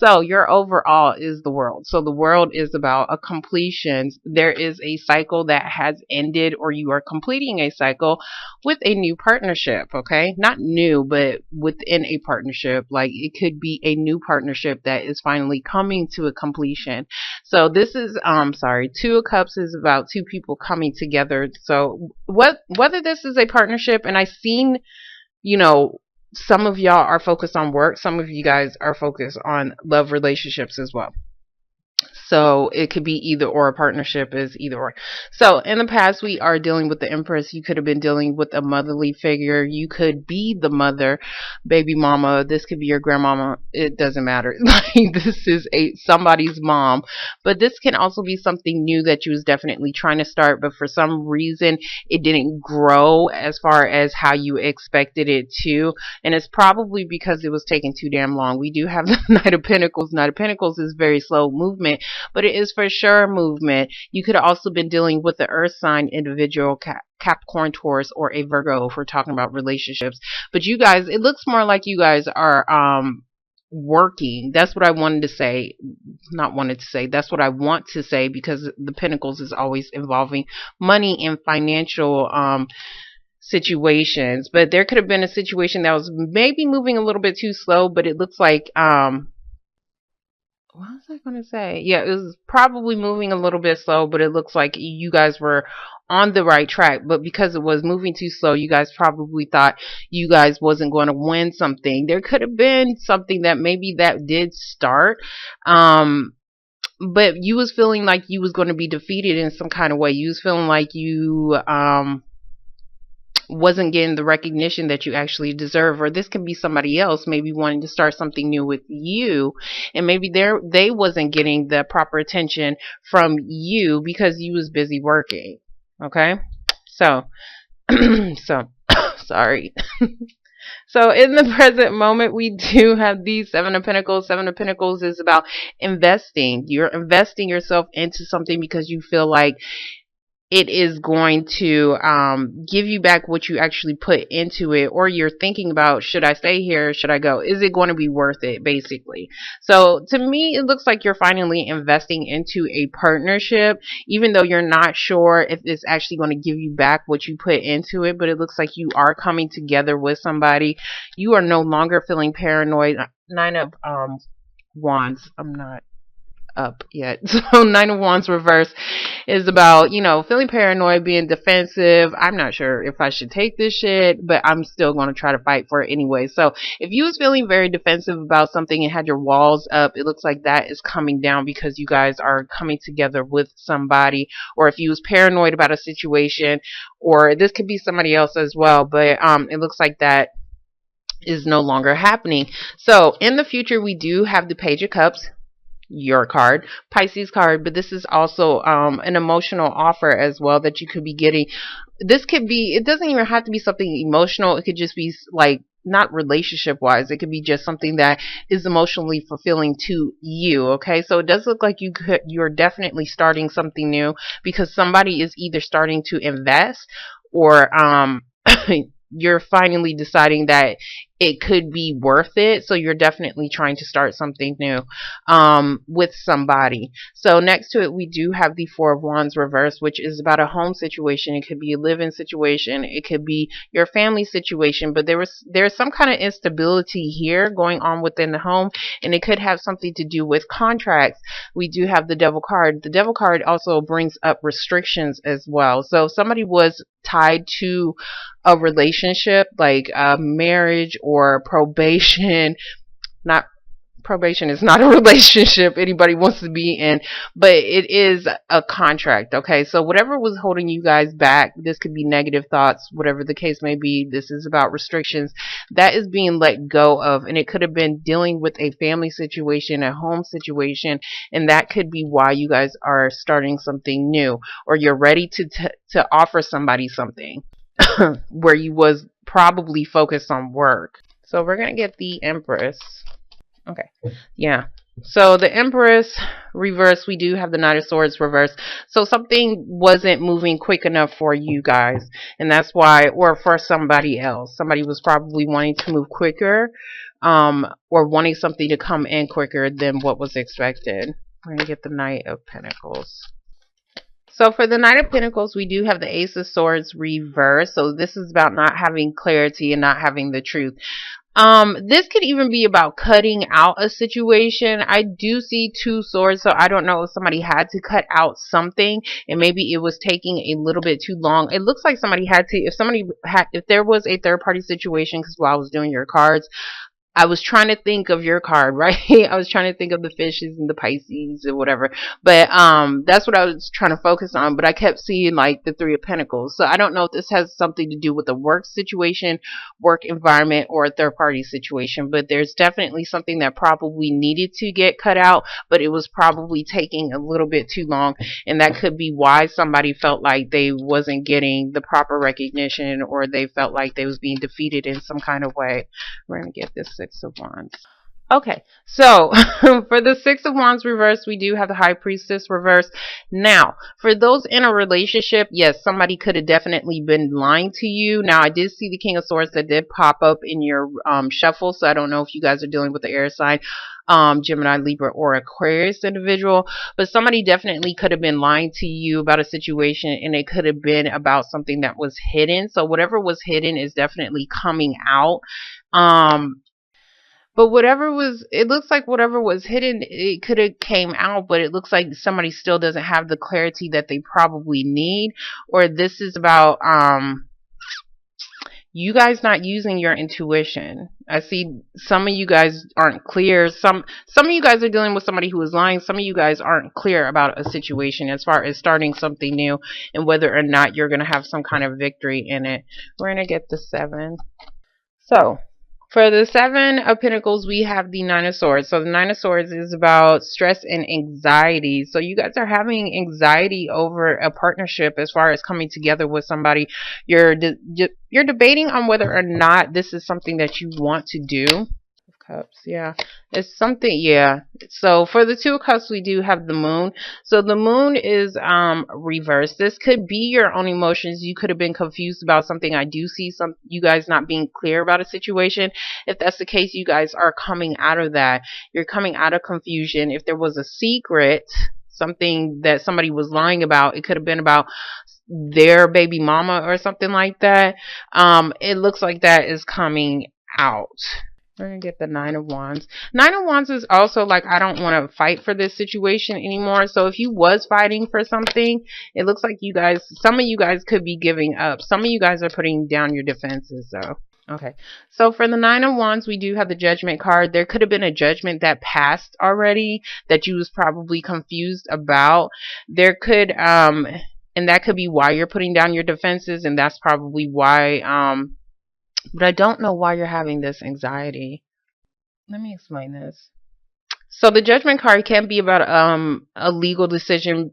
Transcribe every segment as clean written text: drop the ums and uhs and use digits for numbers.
So your overall is the world. So the world is about a completion. There is a cycle that has ended, or you are completing a cycle with a new partnership. Okay, not new, but within a partnership. Like it could be a new partnership that is finally coming to a completion. So this is sorry, Two of Cups is about two people coming together. So whether this is a partnership, and I've seen, you know, some of y'all are focused on work, some of you guys are focused on love relationships as well. So it could be either or. A partnership is either or. So in the past, we are dealing with the Empress. You could have been dealing with a motherly figure. You could be the mother, baby mama. This could be your grandmama. It doesn't matter. Like this is somebody's mom. But this can also be something new that you was definitely trying to start, but for some reason it didn't grow as far as how you expected it to. And it's probably because it was taking too damn long. We do have the Knight of Pentacles. Knight of Pentacles is very slow movement, but it is for sure movement. You could have also been dealing with the earth sign individual, Capricorn, Taurus, or a Virgo if we're talking about relationships. But you guys, it looks more like you guys are working. That's what I wanted to say. Not wanted to say. That's what I want to say, because the Pentacles is always involving money and financial situations. But there could have been a situation that was maybe moving a little bit too slow, but it looks like what was I going to say? Yeah, it was probably moving a little bit slow, but it looks like you guys were on the right track. But because it was moving too slow, you guys probably thought you guys wasn't going to win something. There could have been something that maybe that did start, but you was feeling like you was going to be defeated in some kind of way. You was feeling like you wasn't getting the recognition that you actually deserve. Or this can be somebody else maybe wanting to start something new with you, and maybe they wasn't getting the proper attention from you because you was busy working. Okay, so so sorry. So in the present moment, we do have the Seven of Pentacles. Seven of Pentacles is about investing. You're investing yourself into something because you feel like it is going to give you back what you actually put into it, or you're thinking about, should I stay here? Should I go? Is it going to be worth it, basically? So to me, it looks like you're finally investing into a partnership, even though you're not sure if it's actually going to give you back what you put into it, but it looks like you are coming together with somebody. You are no longer feeling paranoid. Nine of Wands. I'm not up yet. So Nine of Wands reverse is about, you know, feeling paranoid, being defensive. I'm not sure if I should take this shit, but I'm still going to try to fight for it anyway. So if you was feeling very defensive about something and had your walls up, it looks like that is coming down because you guys are coming together with somebody. Or if you was paranoid about a situation, or this could be somebody else as well, but it looks like that is no longer happening. So in the future, we do have the Page of Cups, your card, Pisces card, but this is also an emotional offer as well that you could be getting. This could be, it doesn't even have to be something emotional. It could just be like, not relationship wise, it could be just something that is emotionally fulfilling to you. Okay, so it does look like you're definitely starting something new, because somebody is either starting to invest, or you're finally deciding that it could be worth it. So you're definitely trying to start something new with somebody. So next to it, we do have the Four of Wands reverse, which is about a home situation. It could be a live-in situation. It could be your family situation. But there's some kind of instability here going on within the home, and it could have something to do with contracts. We do have the Devil card. The Devil card also brings up restrictions as well. So somebody was tied to a relationship, like a marriage or probation. Not probation is not a relationship anybody wants to be in, but it is a contract. Okay, so whatever was holding you guys back, this could be negative thoughts, whatever the case may be. This is about restrictions that is being let go of, and it could have been dealing with a family situation, a home situation, and that could be why you guys are starting something new, or you're ready to offer somebody something where you was probably focused on work. So we're gonna get the Empress. Okay, yeah. So the Empress reverse, we do have the Knight of Swords reverse. So something wasn't moving quick enough for you guys, and that's why, or for somebody else. Somebody was probably wanting to move quicker. or wanting something to come in quicker than what was expected. We're going to get the Knight of Pentacles. So for the Knight of Pentacles, we do have the Ace of Swords reversed. So this is about not having clarity and not having the truth. This could even be about cutting out a situation. I do see 2 swords, so I don't know if somebody had to cut out something and maybe it was taking a little bit too long. It looks like somebody had to, if there was a third party situation, because while I was doing your cards, I was trying to think of your card, right? I was trying to think of the fishes and the Pisces or whatever. But that's what I was trying to focus on. But I kept seeing like the 3 of Pentacles. So I don't know if this has something to do with a work situation, work environment, or a third party situation. But there's definitely something that probably needed to get cut out, but it was probably taking a little bit too long. And that could be why somebody felt like they wasn't getting the proper recognition, or they felt like they was being defeated in some kind of way. We're going to get this Six of Wands. Okay, so for the Six of Wands reverse, we do have the High Priestess reverse. Now, for those in a relationship, yes, somebody could have definitely been lying to you. Now, I did see the King of Swords that did pop up in your shuffle, so I don't know if you guys are dealing with the air sign, Gemini, Libra, or Aquarius individual, but somebody definitely could have been lying to you about a situation, and it could have been about something that was hidden. So whatever was hidden is definitely coming out. But it looks like whatever was hidden, it could have came out, but it looks like somebody still doesn't have the clarity that they probably need. Or this is about, you guys not using your intuition. I see some of you guys aren't clear. Some of you guys are dealing with somebody who is lying. Some of you guys aren't clear about a situation as far as starting something new and whether or not you're going to have some kind of victory in it. We're going to get the 7. So for the 7 of Pentacles, we have the 9 of Swords. So the 9 of Swords is about stress and anxiety. So you guys are having anxiety over a partnership as far as coming together with somebody. You're debating on whether or not this is something that you want to do. Cups, yeah, it's something, yeah. So for the 2 of Cups, we do have the Moon. So the Moon is reversed. This could be your own emotions. You could have been confused about something. I do see you guys not being clear about a situation. If that's the case, you guys are coming out of that. You're coming out of confusion. If there was a secret, something that somebody was lying about, it could have been about their baby mama or something like that. It looks like that is coming out. We're going to get the 9 of Wands. 9 of Wands is also like, I don't want to fight for this situation anymore. So if you was fighting for something, it looks like some of you guys could be giving up. Some of you guys are putting down your defenses though. Okay, so for the 9 of Wands, we do have the Judgment card. There could have been a judgment that passed already that you was probably confused about. There could, and that could be why you're putting down your defenses, and that's probably why, but I don't know why you're having this anxiety. Let me explain this. So the Judgment card can be about a legal decision,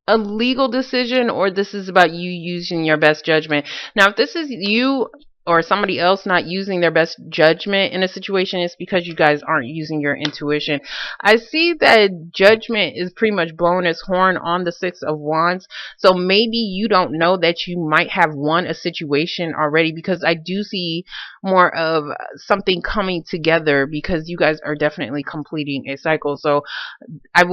or this is about you using your best judgment. Now, if this is you or somebody else not using their best judgment in a situation, it's because you guys aren't using your intuition. I see that Judgment is pretty much blowing its horn on the 6 of Wands. So maybe you don't know that you might have won a situation already, because I do see more of something coming together, because you guys are definitely completing a cycle. So I'm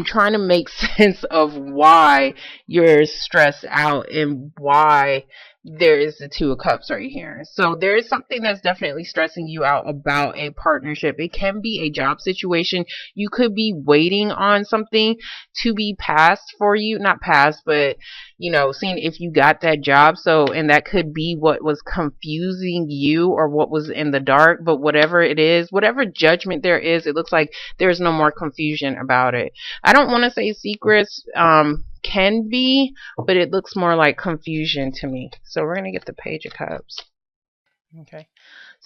trying to make sense of why you're stressed out and why there is the 2 of Cups right here. So there is something that's definitely stressing you out about a partnership. It can be a job situation. You could be waiting on something to be passed for you. Not passed, but seeing if you got that job. So, and that could be what was confusing you or what was in the dark. But whatever it is, whatever judgment there is, it looks like there's no more confusion about it. I don't want to say secrets can be, but it looks more like confusion to me. So we're going to get the Page of Cups. Okay.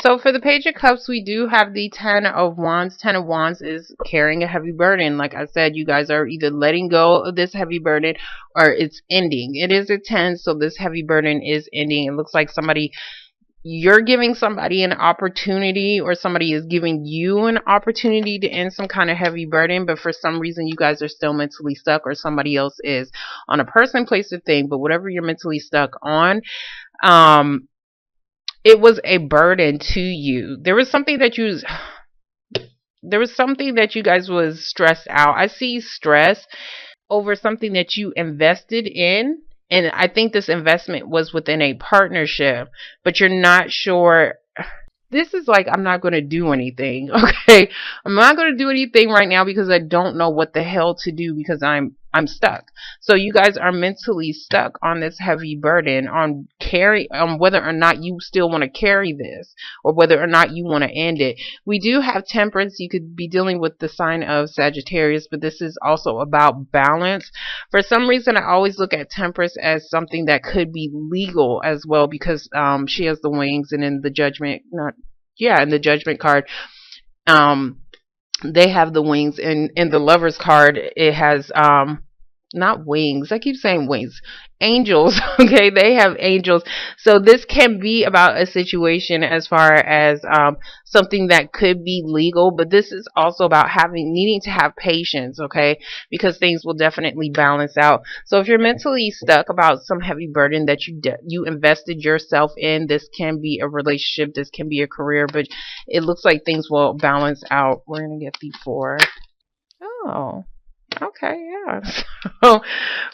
So for the Page of Cups, we do have the 10 of Wands. 10 of Wands is carrying a heavy burden. Like I said, you guys are either letting go of this heavy burden or it's ending. It is a 10, so this heavy burden is ending. It looks like you're giving somebody an opportunity, or somebody is giving you an opportunity to end some kind of heavy burden, but for some reason you guys are still mentally stuck, or somebody else is, on a person, place, or thing. But whatever you're mentally stuck on, it was a burden to you. There was something that you guys was stressed out. I see stress over something that you invested in. And I think this investment was within a partnership, but you're not sure. This is like, I'm not going to do anything. Okay. I'm not going to do anything right now because I don't know what the hell to do because I'm stuck. So you guys are mentally stuck on this heavy burden on whether or not you still want to carry this or whether or not you want to end it. We do have temperance. You could be dealing with the sign of Sagittarius, but this is also about balance. For some reason, I always look at temperance as something that could be legal as well because she has the wings, and in the judgment, not yeah, in the judgment card, um they have the wings, and in the Lovers card it has not wings. I keep saying wings. Angels. Okay, they have angels. So this can be about a situation as far as something that could be legal, but this is also about needing to have patience, okay? Because things will definitely balance out. So if you're mentally stuck about some heavy burden that you invested yourself in, this can be a relationship, this can be a career, but it looks like things will balance out. We're going to get the 4. Oh. Okay, yeah. So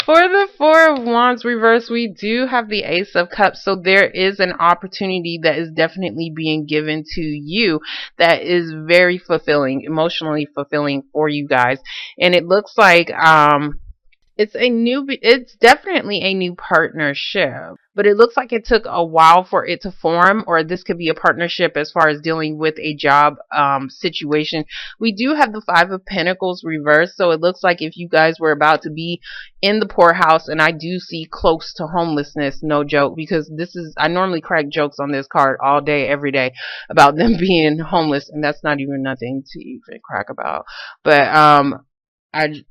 for the 4 of Wands reverse, we do have the Ace of Cups. So there is an opportunity that is definitely being given to you that is very fulfilling, emotionally fulfilling for you guys. And it looks like it's definitely a new partnership, but it looks like it took a while for it to form, or this could be a partnership as far as dealing with a job situation. We do have the 5 of Pentacles reversed, so it looks like if you guys were about to be in the poorhouse, and I do see close to homelessness, no joke, because I normally crack jokes on this card all day, every day about them being homeless, and that's not even nothing to even crack about. But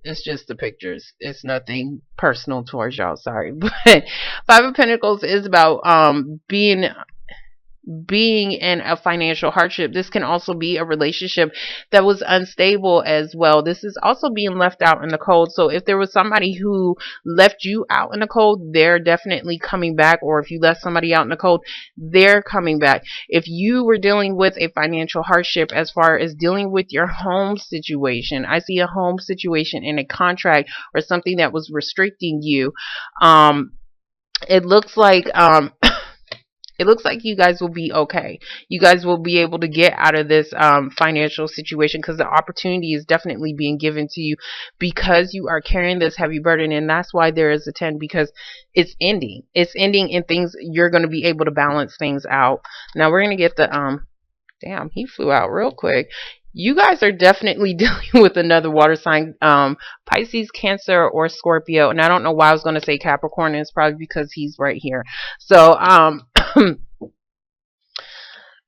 it's just the pictures. It's nothing personal towards y'all. Sorry, but 5 of Pentacles is about being in a financial hardship. This can also be a relationship that was unstable as well. This is also being left out in the cold. So if there was somebody who left you out in the cold, they're definitely coming back. Or if you left somebody out in the cold, they're coming back. If you were dealing with a financial hardship as far as dealing with your home situation, I see a home situation in a contract or something that was restricting you. It looks like it looks like you guys will be okay. You guys will be able to get out of this financial situation because the opportunity is definitely being given to you because you are carrying this heavy burden. And that's why there is a 10, because it's ending. It's ending, and things, you're going to be able to balance things out. Now we're going to get the damn, he flew out real quick. You guys are definitely dealing with another water sign, Pisces, Cancer, or Scorpio. And I don't know why I was going to say Capricorn. It's probably because he's right here. So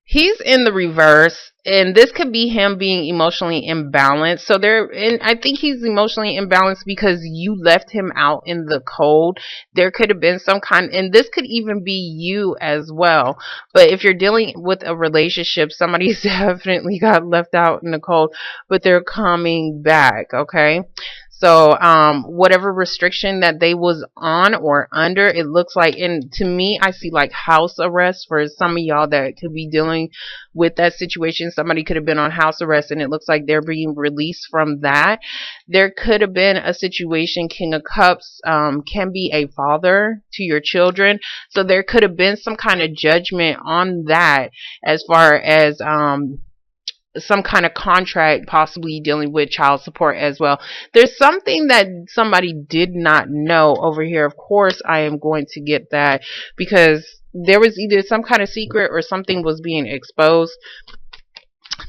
he's in the reverse, and this could be him being emotionally imbalanced. So and I think he's emotionally imbalanced because you left him out in the cold. There could have been some kind, and this could even be you as well. But if you're dealing with a relationship, somebody's definitely got left out in the cold, but they're coming back, okay? So whatever restriction that they was on or under, it looks like, and to me, I see like house arrest for some of y'all that could be dealing with that situation. Somebody could have been on house arrest, and it looks like they're being released from that. There could have been a situation, King of Cups can be a father to your children. So there could have been some kind of judgment on that as far as some kind of contract, possibly dealing with child support as well. There's something that somebody did not know over here. Of course, I am going to get that because there was either some kind of secret or something was being exposed.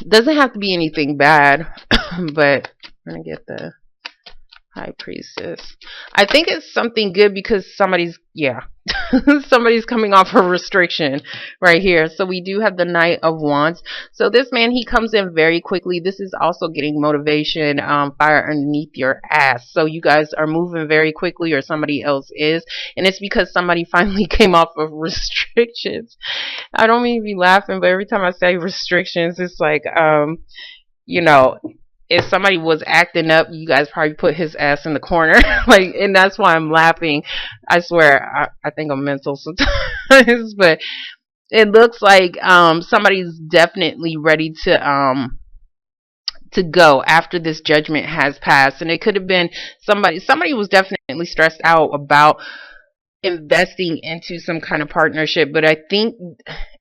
Doesn't have to be anything bad, but I'm going to get the High Priestess. I think it's something good because somebody's coming off a restriction right here. So we do have the Knight of Wands. So this man, he comes in very quickly. This is also getting motivation, fire underneath your ass. So you guys are moving very quickly, or somebody else is, and it's because somebody finally came off of restrictions. I don't mean to be laughing, but every time I say restrictions, it's like you know, if somebody was acting up, you guys probably put his ass in the corner. Like, and that's why I'm laughing. I swear, I think I'm mental sometimes. But It looks like somebody's definitely ready to go after this judgment has passed. And it could have been somebody was definitely stressed out about investing into some kind of partnership. But I think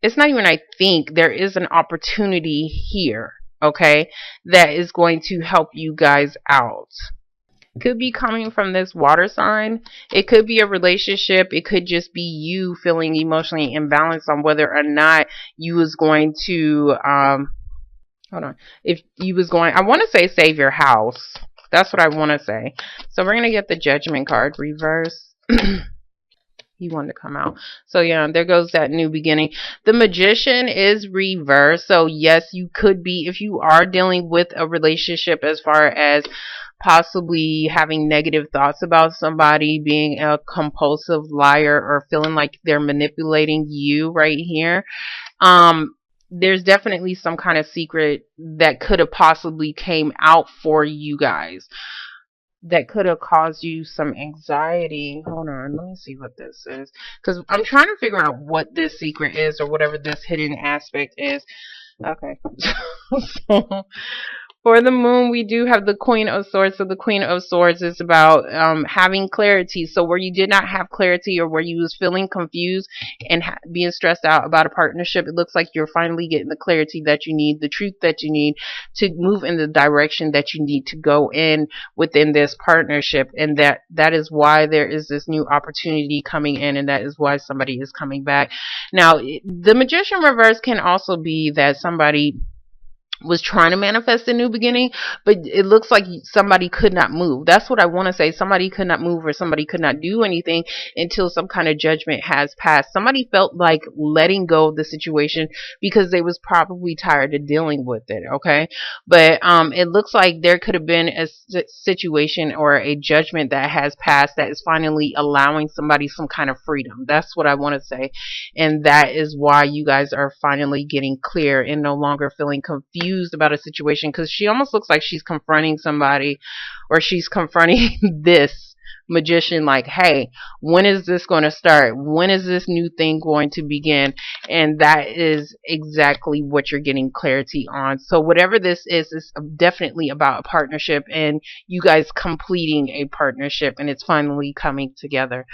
it's not even I think there is an opportunity here, okay, that is going to help you guys out. Could be coming from this water sign. It could be a relationship. It could just be you feeling emotionally imbalanced on whether or not you was going to hold on. If you was going, I want to say save your house. That's what I want to say. So we're going to get the judgment card reverse. He wanted to come out. So yeah, there goes that new beginning. The magician is reversed. So yes, you could be, if you are dealing with a relationship, as far as possibly having negative thoughts about somebody, being a compulsive liar, or feeling like they're manipulating you right here. There's definitely some kind of secret that could have possibly came out for you guys that could have caused you some anxiety. Hold on, let me see what this is, because I'm trying to figure out what this secret is, or whatever this hidden aspect is. Okay. So, for the moon, we do have the Queen of Swords. So the Queen of Swords is about having clarity. So where you did not have clarity, or where you was feeling confused and being stressed out about a partnership, it looks like you're finally getting the clarity that you need, the truth that you need to move in the direction that you need to go in within this partnership. And that is why there is this new opportunity coming in, and that is why somebody is coming back. Now, the Magician reverse can also be that somebody was trying to manifest a new beginning, but it looks like somebody could not move. That's what I want to say. Somebody could not move, or somebody could not do anything until some kind of judgment has passed. Somebody felt like letting go of the situation because they was probably tired of dealing with it, okay? But it looks like there could have been a situation or a judgment that has passed that is finally allowing somebody some kind of freedom. That's what I want to say. And that is why you guys are finally getting clear and no longer feeling confused about a situation, because she almost looks like she's confronting somebody, or she's confronting this magician like, hey, when is this going to start? When is this new thing going to begin? And that is exactly what you're getting clarity on. So whatever this is definitely about a partnership, and you guys completing a partnership, and it's finally coming together.